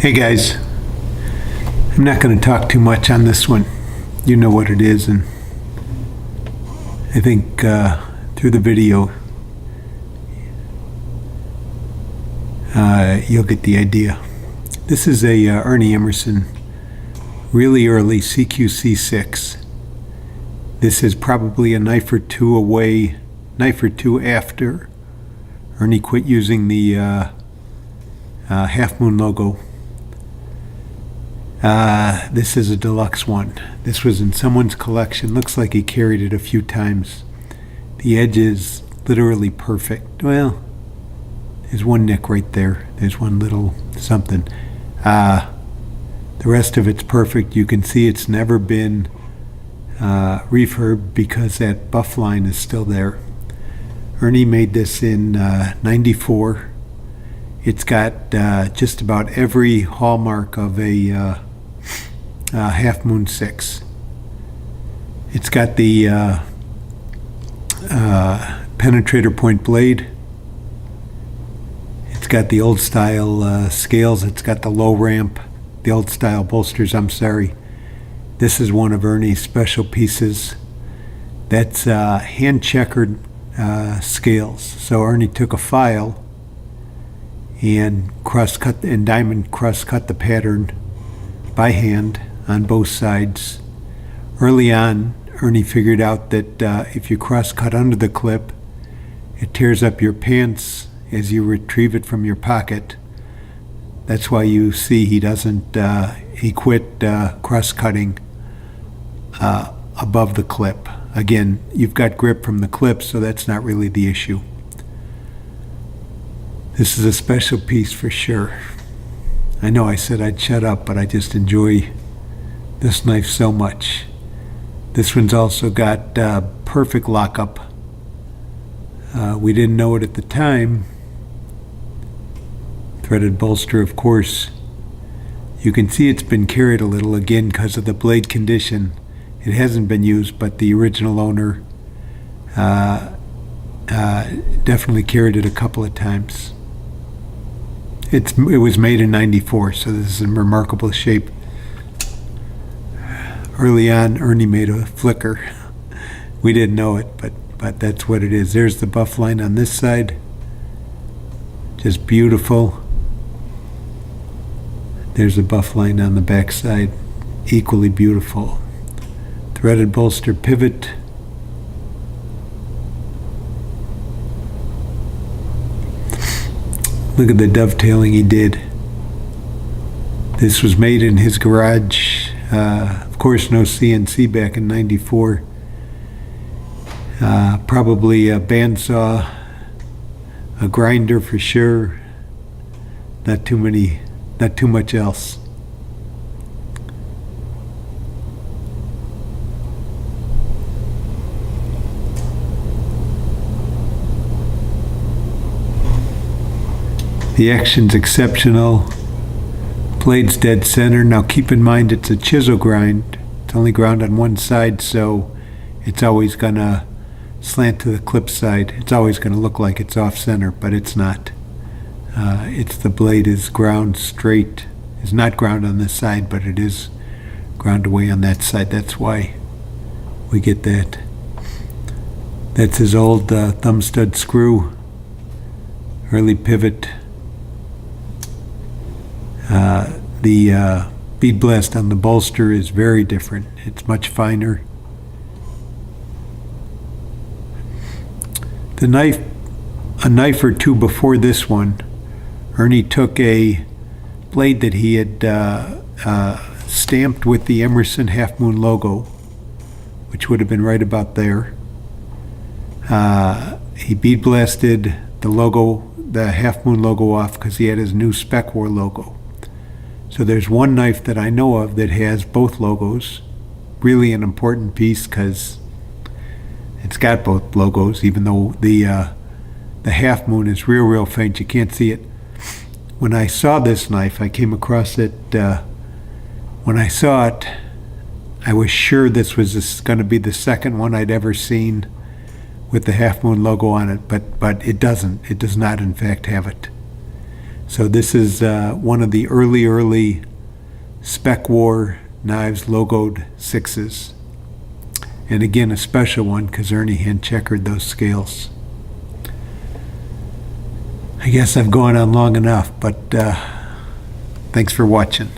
Hey guys, I'm not going to talk too much on this one. You know what it is, and I think through the video you'll get the idea. This is a Ernie Emerson really early CQC-6. This is probably a knife or two away, knife or two after Ernie quit using the Half Moon logo. This is a deluxe one. This was in someone's collection. Looks like he carried it a few times. The edge is literally perfect. Well, there's one nick right there. There's one little something. The rest of it's perfect. You can see it's never been refurbed because that buff line is still there. Ernie made this in 94. It's got just about every hallmark of a Half Moon 6. It's got the Penetrator point blade. It's got the old style scales. It's got the low ramp, the old style bolsters, I'm sorry. This is one of Ernie's special pieces. That's hand-checkered scales. So Ernie took a file and cross-cut and diamond cross-cut the pattern by hand on both sides. Early on, Ernie figured out that if you cross-cut under the clip, it tears up your pants as you retrieve it from your pocket. That's why you see he doesn't, he quit cross-cutting above the clip. Again, you've got grip from the clip, so that's not really the issue. This is a special piece for sure. I know I said I'd shut up, but I just enjoy this knife so much. This one's also got perfect lockup. We didn't know it at the time. Threaded-Bolster, of course. You can see it's been carried a little, again, because of the blade condition. It hasn't been used, but the original owner definitely carried it a couple of times. It was made in 94, so this is in remarkable shape. Early on, Ernie made a flicker. We didn't know it, but that's what it is. There's the buff line on this side. Just beautiful. There's the buff line on the back side. Equally beautiful. Threaded-Bolster pivot. Look at the dovetailing he did. This was made in his garage. Of course, no CNC back in 94. Probably a bandsaw, a grinder for sure. Not too much else. The action's exceptional. Blade's dead center. Now keep in mind it's a chisel grind. It's only ground on one side, so it's always gonna slant to the clip side. It's always gonna look like it's off center, but it's not. It's the blade is ground straight. It's not ground on this side, but it is ground away on that side. That's why we get that. That's his old thumb stud screw. Early pivot. The bead blast on the bolster is very different. It's much finer. The knife, a knife or two before this one, Ernie took a blade that he had stamped with the Emerson Half Moon logo, which would have been right about there. He bead blasted the logo, the Half Moon logo, off because he had his new Spec War logo. So there's one knife that I know of that has both logos. Really an important piece because it's got both logos, even though the Half Moon is real faint. You can't see it. When I saw this knife, I came across it. When I saw it, I was sure this was going to be the second one I'd ever seen with the Half Moon logo on it, but it doesn't. It does not, in fact, have it. So this is one of the early Spec War knives, logoed 6s. And again, a special one because Ernie hand-checkered those scales. I guess I've gone on long enough, but thanks for watching.